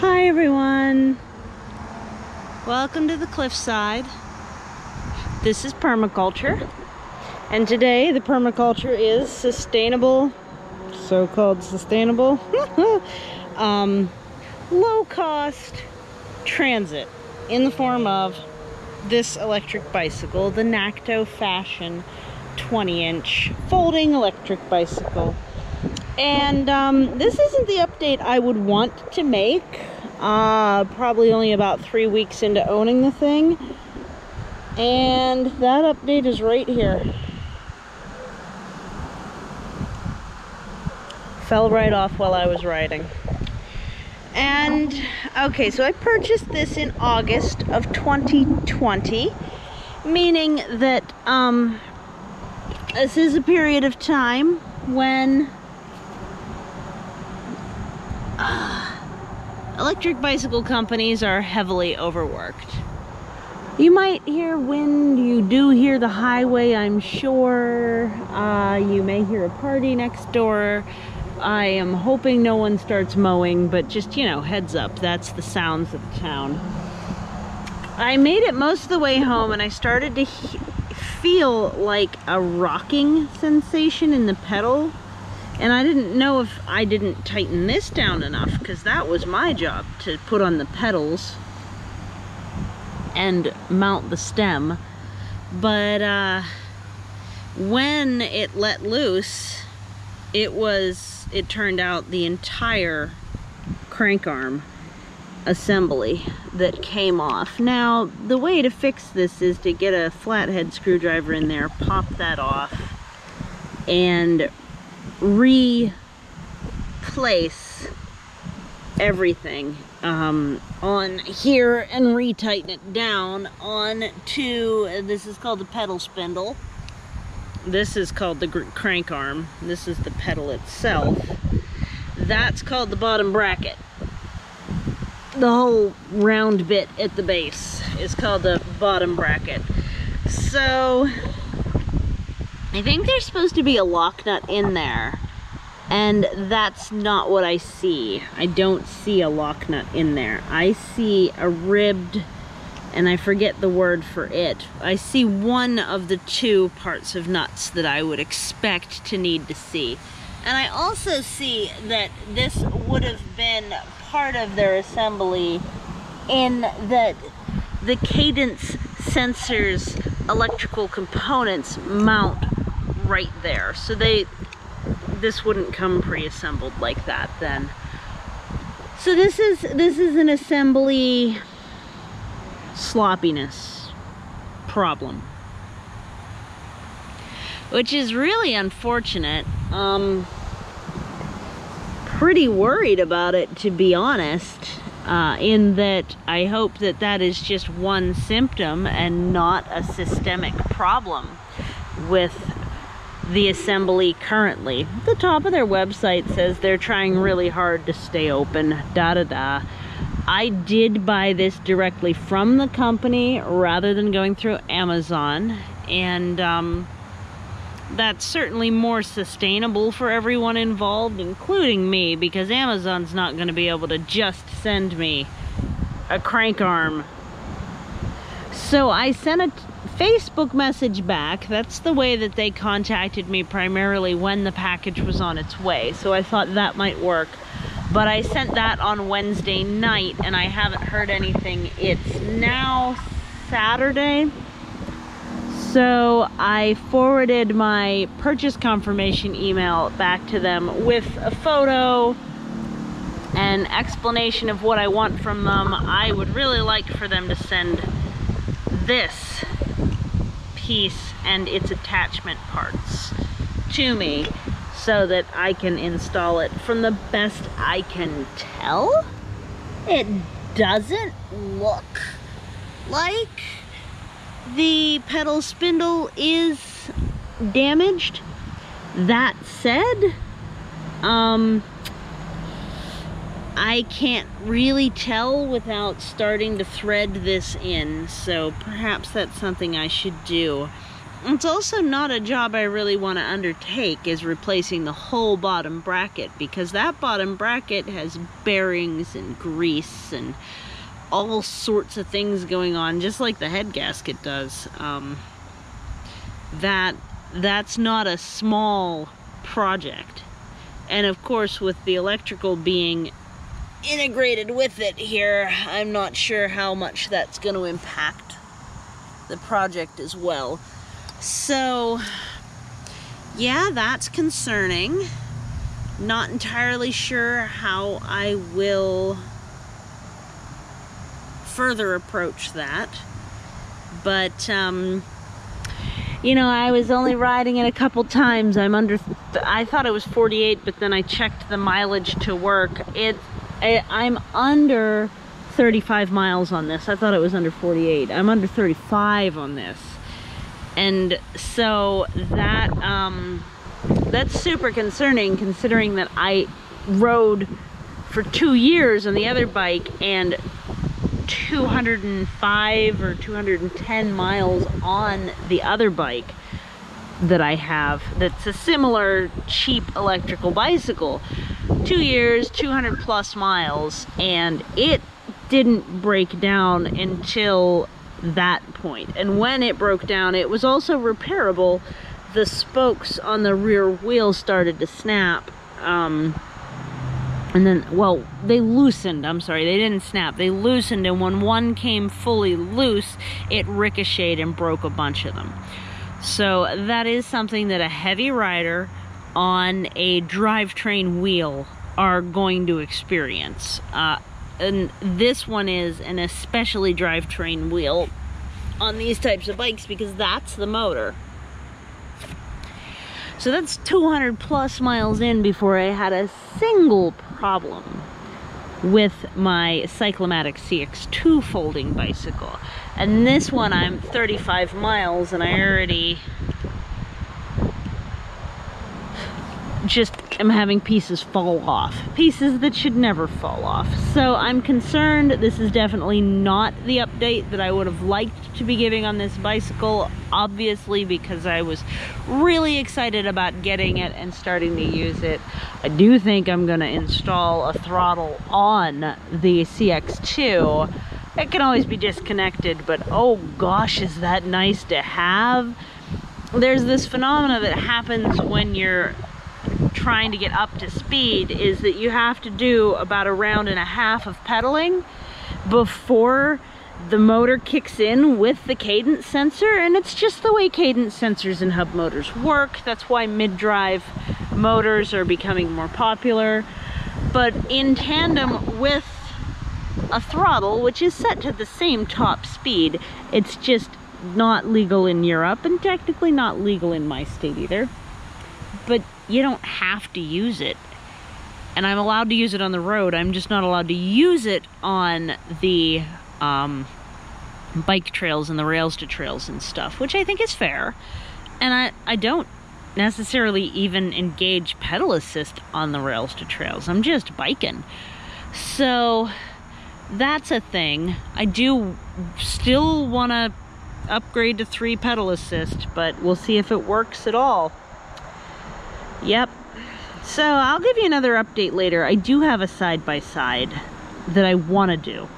Hi everyone, welcome to the cliffside. This is Permaculture, and today the permaculture is sustainable, so-called sustainable, low-cost transit in the form of this electric bicycle, the Nakto Fashion 20-inch folding electric bicycle. And this isn't the update I would want to make. Probably only about 3 weeks into owning the thing. And that update is right here. Fell right off while I was riding. And, okay, so I purchased this in August of 2020. Meaning that, this is a period of time when electric bicycle companies are heavily overworked. You might hear wind, you do hear the highway, I'm sure. You may hear a party next door. I am hoping no one starts mowing, but just, you know, heads up, that's the sounds of the town. I made it most of the way home and I started to feel like a rocking sensation in the pedal. And I didn't know if I didn't tighten this down enough, because that was my job, to put on the pedals and mount the stem. But when it let loose, it turned out the entire crank arm assembly that came off. Now, the way to fix this is to get a flathead screwdriver in there, pop that off, and replace everything on here and retighten it down onto, this is called the pedal spindle. This is called the crank arm. This is the pedal itself. That's called the bottom bracket. The whole round bit at the base is called the bottom bracket. So I think there's supposed to be a lock nut in there, and that's not what I see. I don't see a lock nut in there. I see a ribbed, and I forget the word for it. I see one of the two parts of nuts that I would expect to need to see. And I also see that this would have been part of their assembly in that the cadence sensor's electrical components mount right there. So this wouldn't come pre-assembled like that then. So this is an assembly sloppiness problem, which is really unfortunate. Pretty worried about it, to be honest, in that I hope that that is just one symptom and not a systemic problem with the assembly currently. The top of their website says they're trying really hard to stay open, da-da-da. I did buy this directly from the company rather than going through Amazon, and that's certainly more sustainable for everyone involved, including me, because Amazon's not going to be able to just send me a crank arm. So I sent a Facebook message back. That's the way that they contacted me primarily when the package was on its way. So I thought that might work. But I sent that on Wednesday night and I haven't heard anything. It's now Saturday. So I forwarded my purchase confirmation email back to them with a photo and explanation of what I want from them. I would really like for them to send this piece and its attachment parts to me so that I can install it. From the best I can tell, it doesn't look like the pedal spindle is damaged. That said, I can't really tell without starting to thread this in, so perhaps that's something I should do. it's also not a job I really want to undertake, is replacing the whole bottom bracket, because that bottom bracket has bearings and grease and all sorts of things going on, just like the head gasket does. That's not a small project. And of course, with the electrical being integrated with it here, I'm not sure how much that's going to impact the project as well. So yeah, that's concerning. Not entirely sure how I will further approach that, but you know, I was only riding it a couple times. I thought it was 48, but then I checked the mileage to work. I'm under 35 miles on this. I thought it was under 48. I'm under 35 on this. And so that's super concerning, considering that I rode for 2 years on the other bike and 205 or 210 miles on the other bike that I have that's a similar cheap electrical bicycle. 2 years, 200 plus miles, and it didn't break down until that point. And when it broke down, it was also repairable. The spokes on the rear wheel started to snap, and then, well, they loosened. I'm sorry, they didn't snap. They loosened, and when one came fully loose, it ricocheted and broke a bunch of them. So that is something that a heavy rider on a drivetrain wheel are going to experience. And this one is an especially drivetrain wheel on these types of bikes, because that's the motor. So that's 200 plus miles in before I had a single problem with my Cyclomatic CX2 folding bicycle. And this one, I'm 35 miles and I already just am having pieces fall off. Pieces that should never fall off. So I'm concerned. This is definitely not the update that I would have liked to be giving on this bicycle, obviously, because I was really excited about getting it and starting to use it. I do think I'm going to install a throttle on the CX2. It can always be disconnected, but oh gosh, is that nice to have. There's this phenomena that happens when you're trying to get up to speed, is that you have to do about a round and a half of pedaling before the motor kicks in with the cadence sensor, and it's just the way cadence sensors and hub motors work. That's why mid-drive motors are becoming more popular. But in tandem with a throttle, which is set to the same top speed, it's just not legal in Europe, and technically not legal in my state either. But you don't have to use it. And I'm allowed to use it on the road. I'm just not allowed to use it on the bike trails and the rails to trails and stuff, which I think is fair. And I don't necessarily even engage pedal assist on the rails to trails. I'm just biking. So that's a thing. I do still want to upgrade to 3 pedal assist, but we'll see if it works at all. Yep. So I'll give you another update later. I do have a side-by-side that I want to do.